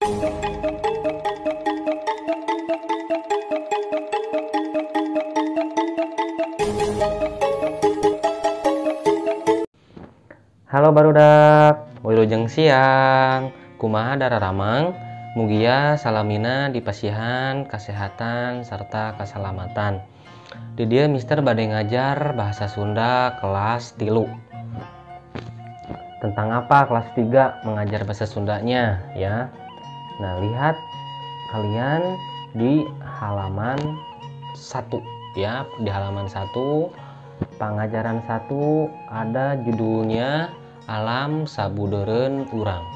Halo barudak, wilujeng siang. Kumaha dararamang, mugia salamina dipasihan, kesehatan serta keselamatan. Di dia Mister bade ngajar bahasa Sunda kelas 3. Tentang apa kelas 3 mengajar bahasa Sundanya ya. Nah, lihat kalian di halaman 1 ya, di halaman 1 pengajaran 1 ada judulnya Alam Sabudeureun Urang.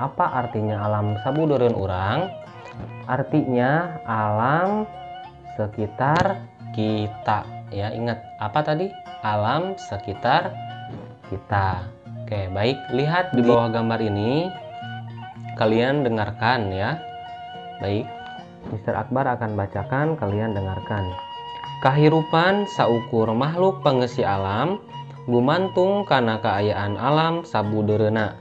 Apa artinya alam sabudeureun urang? Artinya alam sekitar kita ya. Ingat apa tadi? Alam sekitar kita. Oke, baik, lihat di bawah gambar ini. Kalian dengarkan ya. Baik, Mr. Akbar akan bacakan, kalian dengarkan. Kahirupan saukur makhluk pengesi alam gumantung kana kaayaan alam sabudeureuna.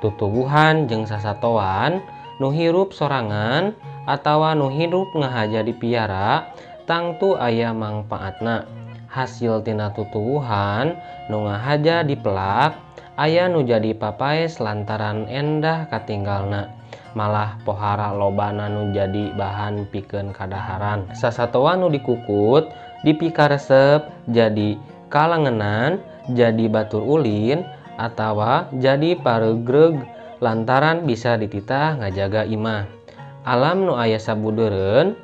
Tutubuhan jeung sasatoan nu hirup sorangan atawa nu hirup ngahaja dipiara tangtu aya mangpaatna. Hasil tina tutubuhan nu ngahaja dipelak aya nu jadi papaes lantaran endah katinggalna. Malah pohara lobana nu jadi bahan pikeun kadaharan. Sasatoa nu dikukut dipikaresep jadi kalangenan, jadi batur ulin, atawa jadi paregreg lantaran bisa dititah ngajaga imah. Alam nu aya sabudeureun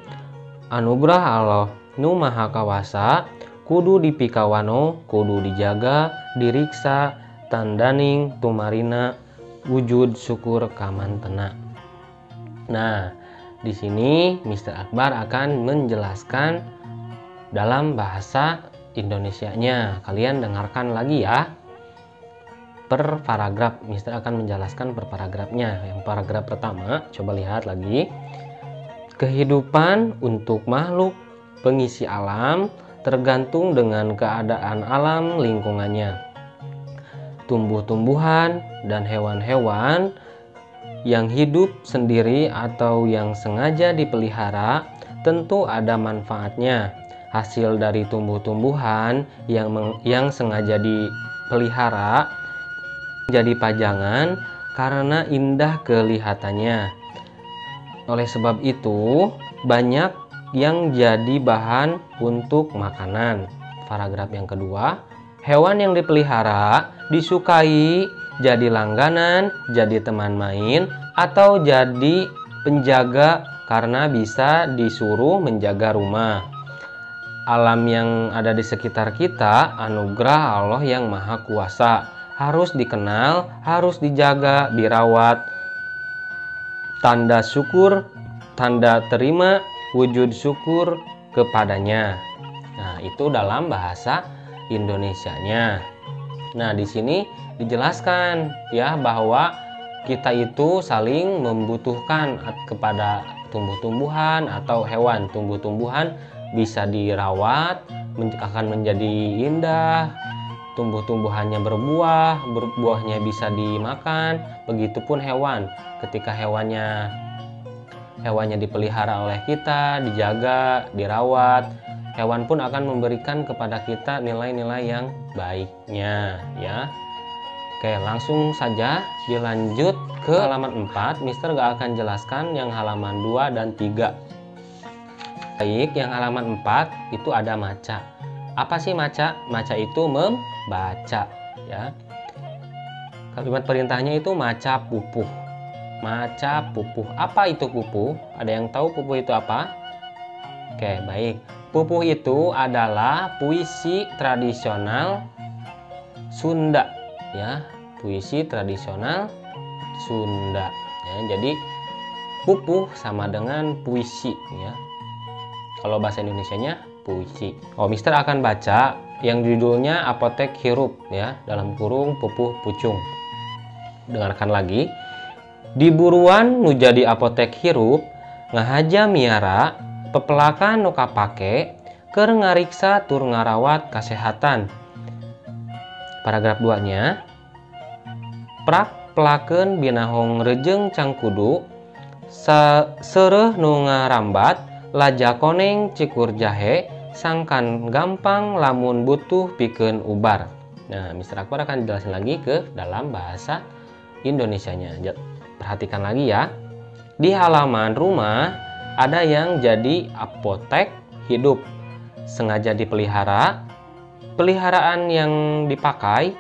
anugerah Allah nu maha kawasa, kudu dipikawano, kudu dijaga, diriksa, tandaning tumarina wujud syukur kamantena. Nah, di sini Mr. Akbar akan menjelaskan dalam bahasa Indonesianya. Kalian dengarkan lagi ya. Per paragraf, Mr. akan menjelaskan per paragrafnya. Yang paragraf pertama, coba lihat lagi. Kehidupan untuk makhluk pengisi alam tergantung dengan keadaan alam lingkungannya. Tumbuh-tumbuhan dan hewan-hewan yang hidup sendiri atau yang sengaja dipelihara tentu ada manfaatnya. Hasil dari tumbuh-tumbuhan yang sengaja dipelihara jadi pajangan karena indah kelihatannya. Oleh sebab itu, banyak yang jadi bahan untuk makanan. Paragraf yang kedua, hewan yang dipelihara disukai jadi langganan, jadi teman main, atau jadi penjaga karena bisa disuruh menjaga rumah. Alam yang ada di sekitar kita anugerah Allah yang maha kuasa. Harus dikenal, harus dijaga, dirawat. Tanda syukur, tanda terima, wujud syukur kepadanya. Nah, itu dalam bahasa Indonesianya. Nah, di sini dijelaskan ya bahwa kita itu saling membutuhkan kepada tumbuh-tumbuhan atau hewan. Tumbuh-tumbuhan bisa dirawat, akan menjadi indah. Tumbuh-tumbuhannya berbuah, buahnya bisa dimakan. Begitupun hewan, ketika hewannya dipelihara oleh kita, dijaga, dirawat, hewan pun akan memberikan kepada kita nilai-nilai yang baiknya ya. Oke, langsung saja dilanjut ke halaman 4. Mister gak akan jelaskan yang halaman 2 dan 3. Baik, yang halaman 4 itu ada maca. Apa sih maca? Maca itu membaca ya. Kalimat perintahnya itu maca pupuh. Maca pupuh. Apa itu pupuh? Ada yang tahu pupuh itu apa? Oke, baik. Pupuh itu adalah puisi tradisional Sunda ya, puisi tradisional Sunda ya. Jadi pupuh sama dengan puisi ya. Kalau bahasa Indonesianya puisi. Oh, Mister akan baca yang judulnya Apotek Hirup ya, dalam kurung pupuh pucung. Dengarkan lagi. Di buruan nu jadi apotek hirup ngahaja miara pepelakan nu kapake keur ngariksa tur ngarawat kasehatan. Paragraf 2-nya. Prak pelaken binahong rejeng cangkudu sereh nu ngarambat laja koneng cikur jahe sangkan gampang lamun butuh pikeun ubar. Nah, Mr. Akbar akan jelasin lagi ke dalam bahasa Indonesianya. Perhatikan lagi ya. Di halaman rumah ada yang jadi apotek hidup. Sengaja dipelihara. Peliharaan yang dipakai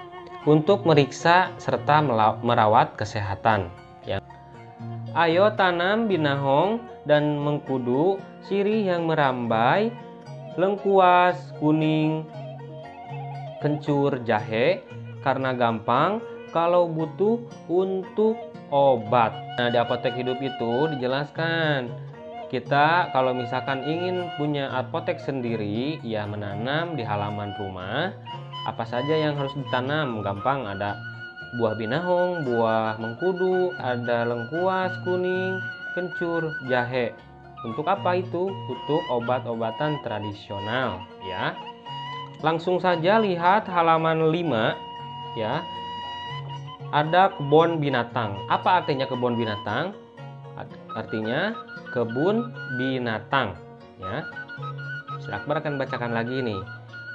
untuk meriksa serta merawat kesehatan. Ya. Ayo tanam binahong dan mengkudu sirih yang merambai, lengkuas, kuning, kencur, jahe karena gampang kalau butuh untuk obat. Nah, di apotek hidup itu dijelaskan kita kalau misalkan ingin punya apotek sendiri, ya menanam di halaman rumah. Apa saja yang harus ditanam? Gampang, ada buah binahong, buah mengkudu, ada lengkuas, kuning, kencur, jahe. Untuk apa itu? Untuk obat-obatan tradisional, ya. Langsung saja lihat halaman 5, ya. Ada kebun binatang. Apa artinya kebun binatang? Artinya kebun binatang, ya. Mr. Akbar akan bacakan lagi nih.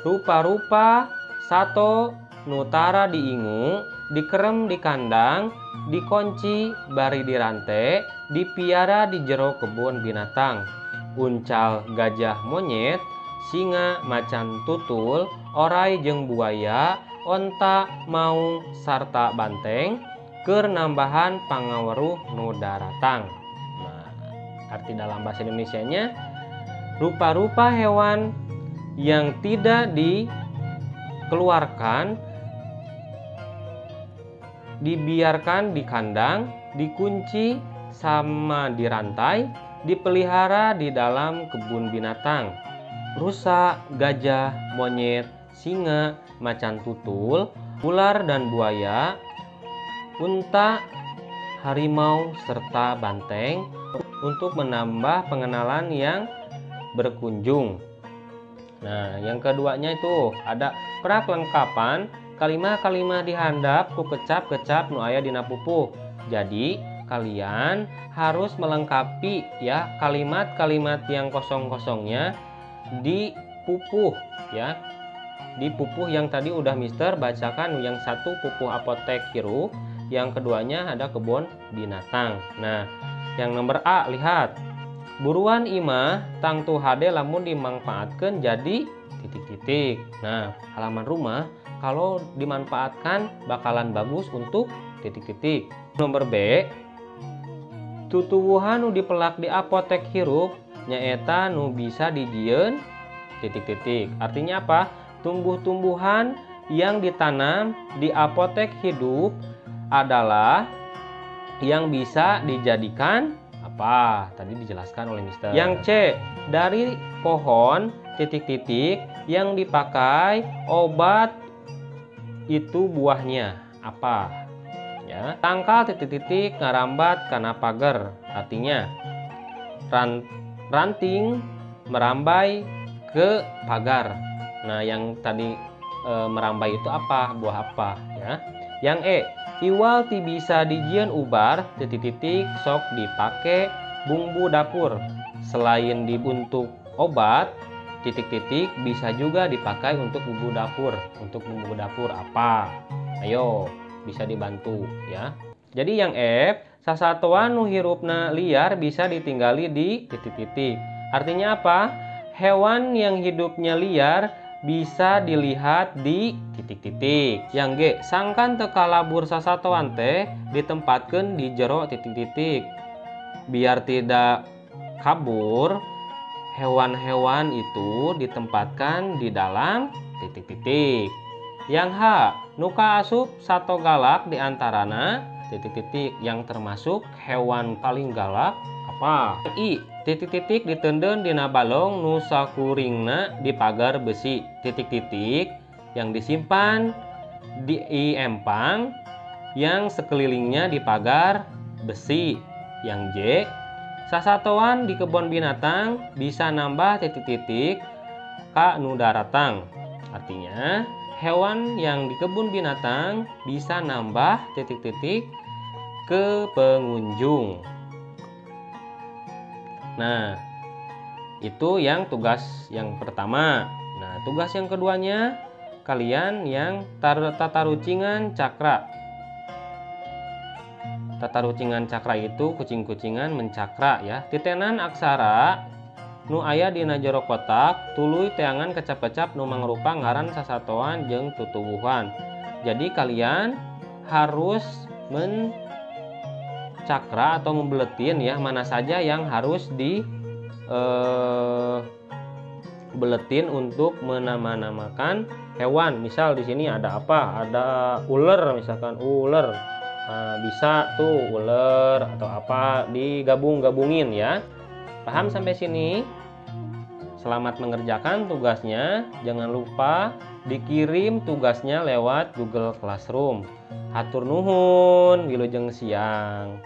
Rupa-rupa sato nutara diingu, dikerem di kandang, dikunci bari dirantai, dipiara di jero kebun binatang. Uncal gajah monyet, singa macan tutul, orai jeung buaya, onta maung sarta banteng keur nambahan pangaweruh nu daratang. Nah, arti dalam bahasa Indonesianya, rupa-rupa hewan yang tidak dikeluarkan, dibiarkan di kandang, dikunci sama dirantai, dipelihara di dalam kebun binatang. Rusa, gajah, monyet, singa, macan tutul, ular dan buaya, unta, harimau, serta banteng untuk menambah pengenalan yang berkunjung. Nah, yang keduanya itu ada prakelengkapan kalimah-kalimah dihandap ku kecap-kecap nu aya dina pupuh. Jadi, kalian harus melengkapi ya kalimat-kalimat yang kosong-kosongnya di pupuh, ya. Di pupuh yang tadi udah Mister bacakan, yang satu pupuh apotek hirup, yang keduanya ada kebun binatang. Nah, yang nomor A, lihat. Buruan imah tangtu hade lamun dimanfaatkan jadi titik-titik. Nah, halaman rumah kalau dimanfaatkan bakalan bagus untuk titik-titik. Nomor B, tutuwuhan nu dipelak di apotek hirup nyaeta nu bisa dijieun titik-titik. Artinya apa? Tumbuh-tumbuhan yang ditanam di apotek hidup adalah yang bisa dijadikan apa? Tadi dijelaskan oleh Mister. Yang C, dari pohon titik-titik yang dipakai obat itu buahnya apa? Ya, tangkal titik-titik ngarambat kana pager. Artinya ranting merambai ke pagar. Nah, yang tadi merambai itu apa? Buah apa, ya? Yang E, iwal ti bisa dijieun ubar titik-titik sok dipake bumbu dapur. Selain untuk obat, titik-titik bisa juga dipakai untuk bumbu dapur. Untuk bumbu dapur apa? Ayo, bisa dibantu, ya. Jadi yang F, sasatoan nu hirupna liar bisa ditinggali di titik-titik. Artinya apa? Hewan yang hidupnya liar bisa dilihat di titik-titik. Yang G, sangkan teu kalabur sasatoan teh ditempatkeun di jero titik-titik. Biar tidak kabur, hewan-hewan itu ditempatkan di dalam titik-titik. Yang H, nuka asup sato galak diantarana titik-titik, yang termasuk hewan paling galak apa? I, titik-titik ditenden dina balong nu sakuringna di pagar besi. Titik-titik yang disimpan di empang yang sekelilingnya di pagar besi. Yang J, sasatoan di kebun binatang bisa nambah titik-titik ka nu daratang. Artinya hewan yang di kebun binatang bisa nambah titik-titik ke pengunjung. Nah, itu yang tugas yang pertama. Nah, tugas yang keduanya, kalian yang tata rucingan cakra. Tata rucingan cakra itu kucing-kucingan mencakra ya. Titenan aksara nu aya dina jero kotak tuluy teangan kecap-kecap nu mangrupa ngaran sasatoan jeung tutuwuhan. Jadi kalian harus mencakra atau membeletin ya mana saja yang harus di beletin untuk menama-namakan hewan. Misal di sini ada apa? Ada ular, misalkan ular. Nah, bisa tuh ular atau apa digabung-gabungin ya. Paham sampai sini? Selamat mengerjakan tugasnya. Jangan lupa dikirim tugasnya lewat Google Classroom. Hatur nuhun, wilujeng siang.